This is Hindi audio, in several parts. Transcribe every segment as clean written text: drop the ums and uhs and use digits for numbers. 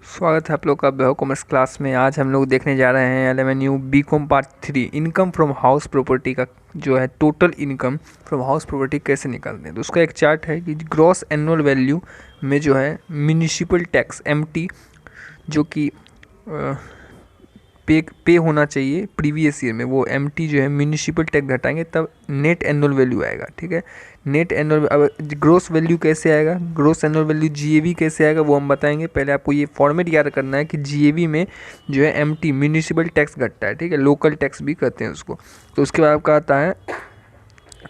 स्वागत है आप लोग का बायो कॉमर्स क्लास में। आज हम लोग देखने जा रहे हैं 11U B Com part 3 income from house property का जो है total income from house property कैसे निकालते हैं। तो उसका एक चार्ट है कि ग्रॉस एनुअल वैल्यू में जो है म्यूनिसिपल टैक्स MT जो कि पे होना चाहिए प्रीवियस ईयर में, वो MT जो है म्यूनिसिपल टैक्स घटाएंगे तब नेट एनुअल वैल्यू आएगा। ठीक है, नेट एनुअल अब ग्रोस वैल्यू कैसे आएगा, ग्रोस एनुअल वैल्यू GAV कैसे आएगा वो हम बताएंगे। पहले आपको ये फॉर्मेट याद करना है कि GAV में जो है MT म्यूनिसिपल टैक्स घटता है, ठीक है, लोकल टैक्स भी कहते हैं उसको। तो उसके बाद आपका आता है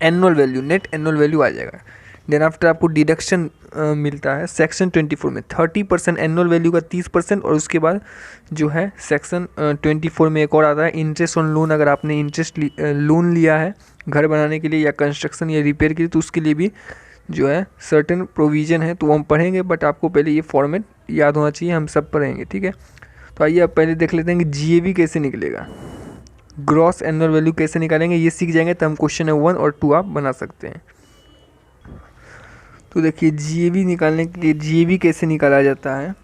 annual value, net annual value आ जाएगा। देन आफ्टर आपको डिडक्शन मिलता है सेक्शन 24 में 30% एनुअल वैल्यू का 30%, और उसके बाद जो है सेक्शन 24 में एक और आता है इंटरेस्ट ऑन लोन। अगर आपने इंटरेस्ट लोन लिया है घर बनाने के लिए या कंस्ट्रक्शन या रिपेयर के लिए तो उसके लिए भी जो है सर्टेन प्रोविज़न है, तो वो हम पढ़ेंगे, बट आपको पहले ये फॉर्मेट याद होना चाहिए, हम सब पढ़ेंगे। ठीक है, तो आइए आप पहले देख लेते हैं कि GAV कैसे निकलेगा, ग्रॉस एनुअल वैल्यू कैसे निकालेंगे। ये सीख जाएंगे तो हम क्वेश्चन 1 और 2 आप बना सकते हैं। तो देखिए GAV निकालने के लिए GAV कैसे निकाला जाता है,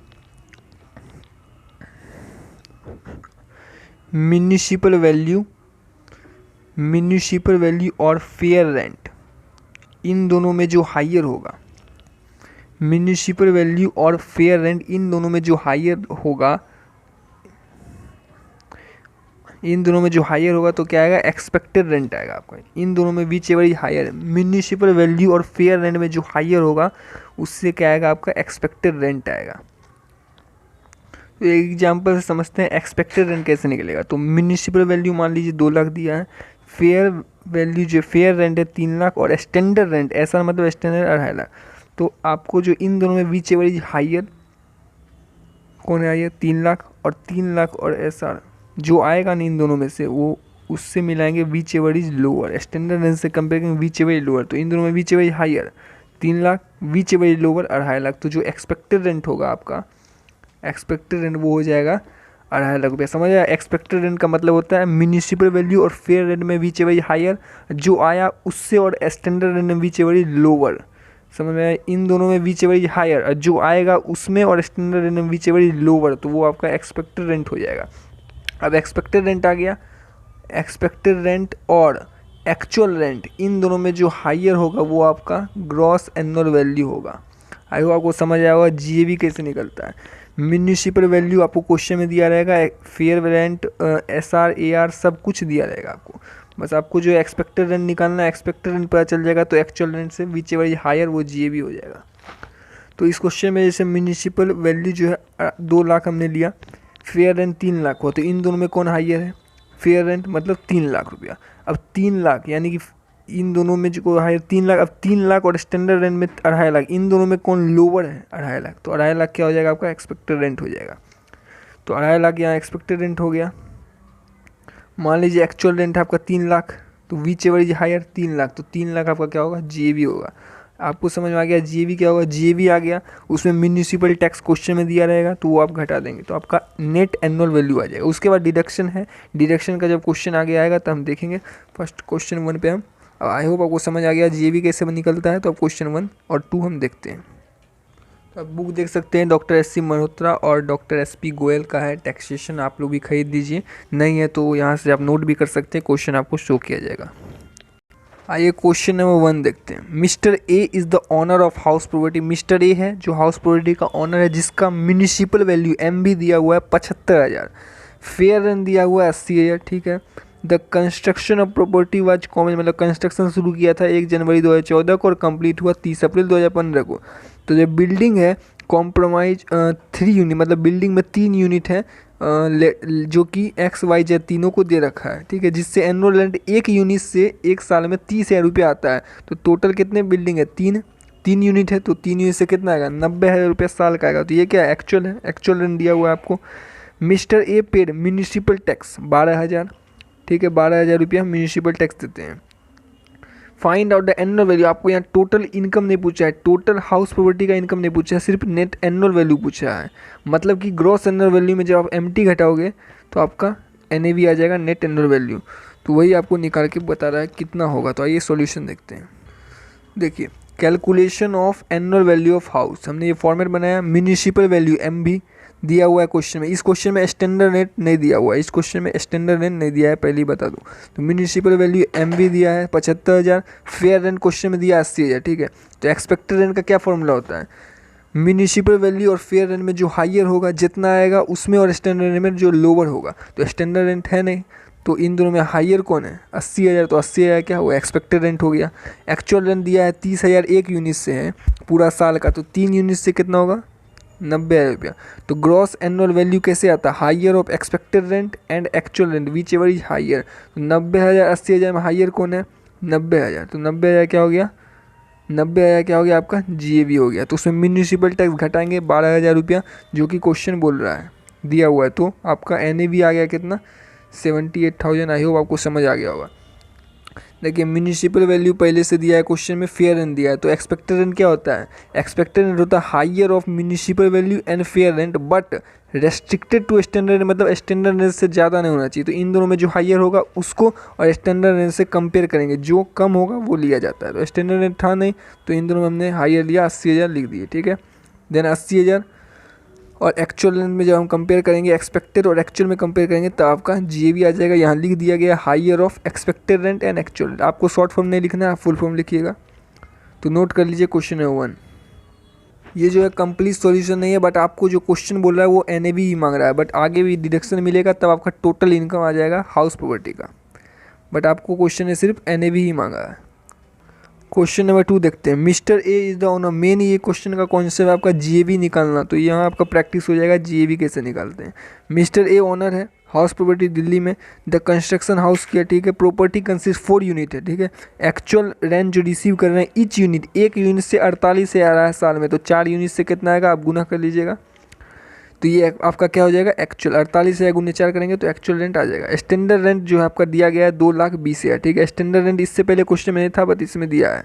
म्यूनिसिपल वैल्यू और फेयर रेंट, इन दोनों में जो हायर होगा, म्यूनिसिपल वैल्यू और फेयर रेंट इन दोनों में जो हायर होगा, इन दोनों में जो हायर होगा तो क्या आएगा, एक्सपेक्टेड रेंट आएगा आपका। इन दोनों में whichever is higher, municipal value और फेयर रेंट में जो हायर होगा उससे क्या आएगा, आपका एक्सपेक्टेड रेंट आएगा। तो एक एग्जांपल से समझते हैं एक्सपेक्टेड रेंट कैसे निकलेगा। तो म्यूनिसिपल वैल्यू मान लीजिए 2 लाख दिया है, फेयर वैल्यू जो फेयर रेंट है 3 लाख, और स्टैंडर्ड रेंट ऐसा मतलब स्टैंडर्ड 2.5 लाख। तो आपको जो इन दोनों में विच एवर इज हायर, कौन है हायर, 3 लाख और 3 लाख, और ऐसा जो आएगा नहीं इन दोनों में से वो उससे मिलाएंगे whichever is lower, standard rent से कंपेयर करेंगे विच एवर इज लोअर। तो इन दोनों में whichever is higher 3 lakh, whichever is lower 2.5 lakh. तो जो एक्सपेक्टेड रेंट होगा आपका, एक्सपेक्टेड रेंट वो हो जाएगा 2.5 लाख रुपया। समझ आया, एक्सपेक्टेड रेंट का मतलब होता है म्यूनिसिपल वैल्यू और फेयर रेंट में विच एवर इज हायर, जो आया उससे, और स्टैंडर्ड रेंट में विच एवर इज लोअर। समझ में आया, इन दोनों में विच एवर इज हायर, जो आएगा उसमें, और स्टैंडर्ड रेंट में विच एवर इज लोअर, तो वो आपका एक्सपेक्टेड रेंट हो जाएगा। अब एक्सपेक्टेड रेंट आ गया, एक्सपेक्टेड रेंट और एक्चुअल रेंट इन दोनों में जो हायर होगा वो आपका ग्रॉस एनुअल वैल्यू होगा। आई होप आपको समझ आया होगा GAV कैसे निकलता है। म्यूनिसिपल वैल्यू आपको क्वेश्चन में दिया रहेगा, फेयर रेंट SR AR सब कुछ दिया रहेगा आपको, बस आपको जो एक्सपेक्टेड रेंट निकालना है, एक्सपेक्टेड रेंट पता चल जाएगा तो एक्चुअल रेंट से विच एवर इज हायर वो GAV हो जाएगा। तो इस क्वेश्चन में जैसे म्यूनिसिपल वैल्यू जो है 2 लाख हमने लिया, फेयर रेंट 3 लाख हो, तो इन दोनों में कौन हायर है, फेयर रेंट मतलब 3 लाख रुपया। अब 3 लाख यानी कि इन दोनों में जो हायर 3 लाख, अब 3 लाख और स्टैंडर्ड रेंट में 2.5 लाख, इन दोनों में कौन लोअर है, 2.5 लाख। तो 2.5 लाख क्या हो जाएगा, आपका एक्सपेक्टेड रेंट हो जाएगा। तो 2.5 लाख यहाँ एक्सपेक्टेड रेंट हो गया। मान लीजिए एक्चुअल रेंट है आपका 3 लाख, तो whichever is higher 3 lakh, तो 3 लाख आपका क्या होगा, GAV होगा। आपको समझ में आ गया GAV क्या होगा, GAV आ गया, उसमें म्यूनिसिपल टैक्स क्वेश्चन में दिया रहेगा तो वो आप घटा देंगे, तो आपका नेट एनुअल वैल्यू आ जाएगा। उसके बाद डिडक्शन है, डिडक्शन का जब क्वेश्चन आगे आएगा तो हम देखेंगे। फर्स्ट क्वेश्चन 1 पे हम, आई होप आपको समझ आ गया GAV कैसे निकलता है। तो अब क्वेश्चन 1 और 2 हम देखते हैं। तो अब बुक देख सकते हैं, डॉक्टर SC मल्होत्रा और डॉक्टर SP गोयल का है टैक्सेशन, आप लोग भी खरीद लीजिए, नहीं है तो यहाँ से आप नोट भी कर सकते हैं, क्वेश्चन आपको शो किया जाएगा। आइए क्वेश्चन नंबर 1 देखते हैं। Mister A is the owner of house property, mister A है जो हाउस प्रॉपर्टी का ऑनर है, जिसका म्यूनिसिपल वैल्यू MB दिया हुआ है 75,000, फेयर रेंट दिया हुआ है 80,000। ठीक है, the construction of property was common, मतलब कंस्ट्रक्शन शुरू किया था 1 जनवरी 2014 को और कंप्लीट हुआ 30 अप्रैल 2015 को। तो जो बिल्डिंग है कॉम्प्रोमाइज 3 यूनिट, मतलब बिल्डिंग में 3 यूनिट है जो कि XYZ तीनों को दे रखा है। ठीक है, जिससे एनुअल रेंट एक यूनिट से एक साल में 30,000 रुपये आता है। तो टोटल कितने बिल्डिंग है, 3 यूनिट है, तो 3 यूनिट से कितना आएगा, 90,000 रुपये साल का आएगा। तो ये क्या है, एक्चुअल है, एक्चुअल रेंट दिया हुआ है आपको। Mister A paid municipal tax 12,000, ठीक है, 12,000 रुपया म्यूनिसिपल टैक्स देते हैं। Find out the annual value, आपको यहाँ टोटल इनकम नहीं पूछा है, टोटल हाउस प्रॉपर्टी का इनकम नहीं पूछा है, सिर्फ नेट एनुअल वैल्यू पूछा है। मतलब कि ग्रॉस एनुअल वैल्यू में जब आप MT घटाओगे तो आपका NAV आ जाएगा, नेट एनुअल वैल्यू। तो वही आपको निकाल के बता रहा है कितना होगा। तो आइए सॉल्यूशन देखते हैं। देखिए calculation of annual value of house, हमने ये फॉर्मेट बनाया। म्यूनिसिपल वैल्यू MV दिया हुआ है क्वेश्चन में। इस क्वेश्चन में स्टैंडर्ड रेट नहीं दिया हुआ है, इस क्वेश्चन में स्टैंडर्ड रेट नहीं दिया है, पहले ही बता दूं। तो म्यूनिसिपल वैल्यू MV दिया है 75,000, फेयर रेंट क्वेश्चन में दिया 80,000, ठीक है। तो एक्सपेक्टेड रेंट का क्या फॉर्मूला होता है, म्यूनिसिपल वैल्यू और फेयर रेंट में जो हायर होगा जितना आएगा उसमें, और स्टैंडर्ड रेंट में जो लोअर होगा। तो स्टैंडर्ड रेंट है नहीं, तो इन दोनों में हायर कौन है, 80,000, तो 80,000 क्या हुआ, एक्सपेक्टेड रेंट हो गया। एक्चुअल रेंट दिया है 30,000 एक यूनिट से है पूरा साल का, तो 3 यूनिट से कितना होगा, 90,000 रुपया। तो ग्रॉस एनुअल वैल्यू कैसे आता है, higher of expected rent and actual rent whichever is higher. तो 90,000 80,000 में हायर कौन है, 90,000, तो 90,000 क्या हो गया, 90,000 क्या हो गया आपका, GAV हो गया। तो उसमें म्यूनिसिपल टैक्स घटाएंगे 12,000 रुपया, जो कि क्वेश्चन बोल रहा है, दिया हुआ है। तो आपका NAV आ गया कितना, 78,000। आई होप आपको समझ आ गया होगा। देखिए म्यूनिसिपल वैल्यू पहले से दिया है क्वेश्चन में, फेयर रेंट दिया है। तो एक्सपेक्टेड रेंट क्या होता है, एक्सपेक्टेड रेंट होता है higher of municipal value and fair rent but restricted to standard, मतलब स्टैंडर्ड रेंट से ज़्यादा नहीं होना चाहिए। तो इन दोनों में जो हायर होगा उसको और स्टैंडर्ड रेंट से कंपेयर करेंगे, जो कम होगा वो लिया जाता है। तो स्टैंडर्ड रेंट था नहीं, तो इन दोनों में हमने हायर लिया, 80,000 लिख दिए, ठीक है। देन 80,000 और एक्चुअल रेंट में जब हम कंपेयर करेंगे, एक्सपेक्टेड और एक्चुअल में कंपेयर करेंगे, तो आपका GAV आ जाएगा। यहाँ लिख दिया गया higher of expected rent and actual. आपको शॉर्ट फॉर्म नहीं लिखना है, आप फुल फॉर्म लिखिएगा। तो नोट कर लीजिए क्वेश्चन नंबर 1। ये जो है कंप्लीट सॉल्यूशन नहीं है, बट आपको जो क्वेश्चन बोल रहा है वो NAV ही मांग रहा है, बट आगे भी डिडक्शन मिलेगा तब आपका टोटल इनकम आ जाएगा हाउस प्रॉपर्टी का, बट आपको क्वेश्चन ने सिर्फ NAV ही मांगा है। क्वेश्चन नंबर 2 देखते हैं। Mister A is the owner, main ये क्वेश्चन का कॉन्सेप्ट है आपका GAV निकालना, तो यहाँ आपका प्रैक्टिस हो जाएगा GAV कैसे निकालते हैं। मिस्टर ए ओनर है, हाउस प्रॉपर्टी दिल्ली में, द कंस्ट्रक्शन हाउस किया, ठीक है। प्रॉपर्टी कंसिस्ट 4 यूनिट है, ठीक है। एक्चुअल रेंट जो रिसीव कर रहे हैं ईच यूनिट, एक यूनिट से 48 से आ रहा है साल में, तो 4 यूनिट से कितना आएगा आप गुना कर लीजिएगा। तो ये आपका क्या हो जाएगा, एक्चुअल 48 से गुने 4 करेंगे तो एक्चुअल रेंट आ जाएगा। स्टैंडर्ड रेंट जो है आपका दिया गया है 2,20,000, ठीक है। स्टैंडर्ड रेंट इससे पहले क्वेश्चन में नहीं था, बट इसमें दिया है।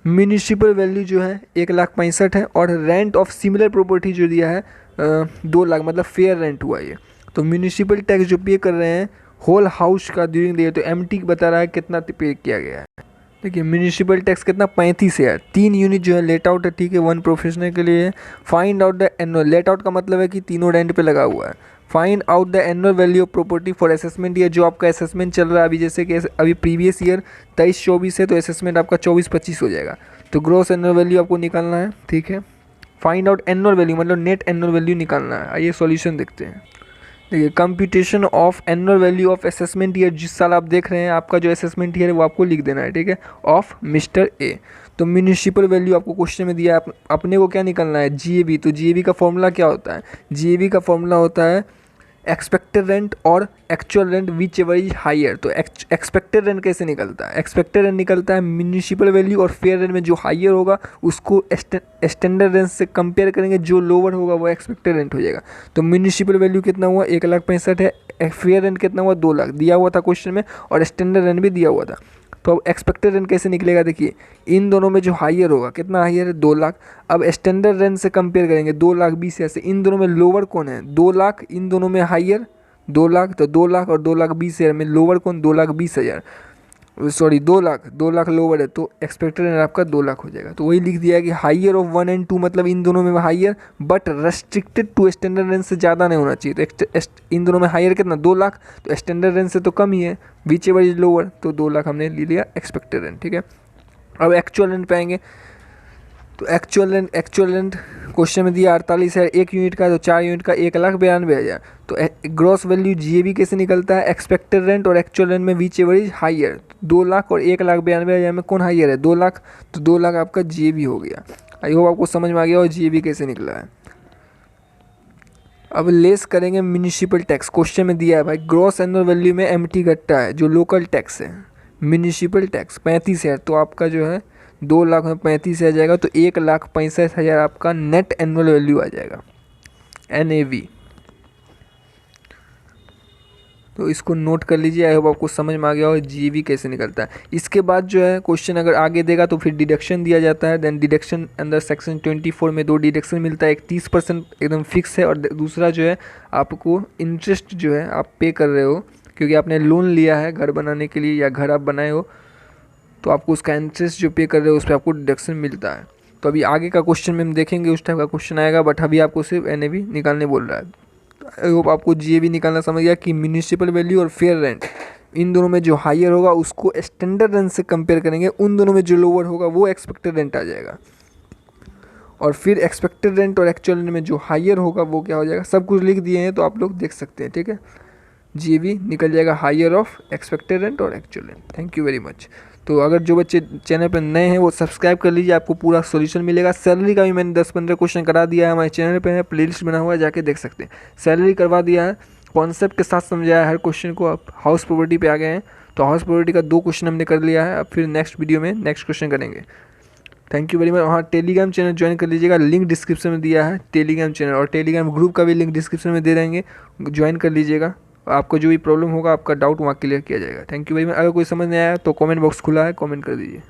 म्यूनिसिपल वैल्यू जो है 1,65,000 है, और रेंट ऑफ सिमिलर प्रॉपर्टी जो दिया है 2 लाख, मतलब फेयर रेंट हुआ ये। तो म्यूनिसिपल टैक्स जो पे कर रहे हैं होल हाउस का ड्यूरिंग द ईयर, तो MT बता रहा है कितना पे किया गया है। देखिए म्यूनिसिपल टैक्स कितना, 35,000, 3 यूनिट जो है लेट आउट है, ठीक है, 1 प्रोफेशनल के लिए। Find out the annual, let out का मतलब है कि तीनों रेंट पे लगा हुआ है। Find out the annual value of property for assessment year, जो आपका असेसमेंट चल रहा है अभी, जैसे कि अभी प्रीवियस ईयर 23-24 है, तो असेसमेंट आपका 24-25 हो जाएगा। तो ग्रॉस एनुअल वैल्यू आपको निकालना है, ठीक है। फाइंड आउट एनुअल वैल्यू मतलब नेट एनुअल वैल्यू निकालना है। आइए सॉल्यूशन देखते हैं। देखिए computation of annual value of assessment year, जिस साल आप देख रहे हैं आपका जो असेसमेंट ईयर है वो आपको लिख देना है, ठीक है, ऑफ मिस्टर ए। तो म्यूनिसिपल वैल्यू आपको क्वेश्चन में दिया है, अपने को क्या निकालना है, GAV। तो GAV का फॉर्मूला क्या होता है, GAV का फॉर्मूला होता है एक्सपेक्टेड रेंट और actual rent whichever is higher. तो एक्सपेक्टेड रेंट कैसे निकलता है, एक्सपेक्टेड रेंट निकलता है म्यूनिसिपल वैल्यू और फेयर रेंट में जो हायर होगा उसको स्टैंडर्ड रेंट से कंपेयर करेंगे, जो लोअर होगा वो एक्सपेक्टेड रेंट हो जाएगा। तो म्यूनिसिपल वैल्यू कितना हुआ, 1,65,000 है, फेयर रेंट कितना हुआ, 2 लाख दिया हुआ था क्वेश्चन में, और स्टैंडर्ड रेंट भी दिया हुआ था। तो अब एक्सपेक्टेड रेंट कैसे निकलेगा, देखिए इन दोनों में जो हायर होगा, कितना हायर है, 2 लाख। अब स्टैंडर्ड रेंट से कंपेयर करेंगे 2,20,000 से, इन दोनों में लोअर कौन है, 2 लाख, इन दोनों में हायर 2 लाख, तो 2 लाख और 2,20,000 में लोअर कौन, 2,20,000, सॉरी 2 लाख, 2 लाख लोअर है, तो एक्सपेक्टेड रेंट आपका 2 लाख हो जाएगा। तो वही लिख दिया है कि हायर ऑफ 1 एंड 2, मतलब इन दोनों में higher but restricted to standard rent से ज़्यादा नहीं होना चाहिए। तो इन दोनों में हायर कितना, 2 लाख, तो स्टैंडर्ड रेंट से तो कम ही है, विच एवर इज लोअर, तो 2 लाख हमने ले लिया एक्सपेक्टेड रेंट, ठीक है। अब एक्चुअल रेंट पे आएंगे। तो एक्चुअल रेंट क्वेश्चन में दिया 48,000 एक यूनिट का, तो 4 यूनिट का 1,92,000। तो ग्रॉस वैल्यू GAV कैसे निकलता है, एक्सपेक्टेड रेंट और एक्चुअल रेंट में whichever is higher, 2 lakh और 1,92,000 में कौन हायर है, 2 लाख, तो 2 लाख आपका GAV हो गया। आई होप आपको समझ में आ गया और GAV कैसे निकला है। अब लेस करेंगे म्यूनिसिपल टैक्स, क्वेश्चन में दिया है भाई ग्रॉस एनुअल वैल्यू में MT घटता है, जो लोकल टैक्स है, म्यूनिसिपल टैक्स 35,000, तो आपका जो है 2 लाख में 35 आ जाएगा, तो 1,65,000 आपका नेट एनुअल वैल्यू आ जाएगा, NAV। तो इसको नोट कर लीजिए, आई होप आपको समझ में आ गया और GAV कैसे निकलता है। इसके बाद जो है क्वेश्चन अगर आगे देगा तो फिर डिडक्शन दिया जाता है। देन डिडक्शन अंदर सेक्शन 24 में 2 डिडक्शन मिलता है, एक 30% एकदम फिक्स है, और दूसरा जो है आपको इंटरेस्ट जो है आप पे कर रहे हो, क्योंकि आपने लोन लिया है घर बनाने के लिए या घर आप बनाए हो, तो आपको उसका इंटरेस्ट जो पे कर रहे हो उस पर आपको डिडक्शन मिलता है। तो अभी आगे का क्वेश्चन में हम देखेंगे उस टाइप का क्वेश्चन आएगा, बट अभी आपको सिर्फ NAV निकालने बोल रहा है। आई होप आपको GAV निकालना समझ गया कि म्यूनिसिपल वैल्यू और फेयर रेंट, इन दोनों में जो हायर होगा उसको स्टैंडर्ड रेंट से कंपेयर करेंगे, उन दोनों में जो लोअर होगा वो एक्सपेक्टेड रेंट आ जाएगा। और फिर एक्सपेक्टेड रेंट और एक्चुअल रेंट में जो हायर होगा वो क्या हो जाएगा, सब कुछ लिख दिए हैं तो आप लोग देख सकते हैं, ठीक है। GAV निकल जाएगा हायर ऑफ एक्सपेक्टेड रेंट और actual rent. Thank you very much. तो अगर जो बच्चे चैनल पर नए हैं वो सब्सक्राइब कर लीजिए, आपको पूरा सॉल्यूशन मिलेगा। सैलरी का भी मैंने 10-15 क्वेश्चन करा दिया है, हमारे चैनल पे है, प्लेलिस्ट बना हुआ है, जाके देख सकते हैं। सैलरी करवा दिया है, कॉन्सेप्ट के साथ समझाया है हर क्वेश्चन को। आप हाउस प्रॉपर्टी पे आ गए हैं तो हाउस प्रॉपर्टी का 2 क्वेश्चन हमने कर लिया है, अब फिर नेक्स्ट वीडियो में नेक्स्ट क्वेश्चन करेंगे। Thank you very much. हाँ, टेलीग्राम चैनल ज्वाइन कर लीजिएगा, लिंक डिस्क्रिप्शन में दिया है टेलीग्राम चैनल, और टेलीग्राम ग्रुप का भी लिंक डिस्क्रिप्शन में दे देंगे, ज्वाइन कर लीजिएगा। आपको जो भी प्रॉब्लम होगा आपका डाउट वहाँ क्लियर किया जाएगा। Thank you very much. अगर कोई समझ नहीं आया तो कमेंट बॉक्स खुला है, कमेंट कर दीजिए।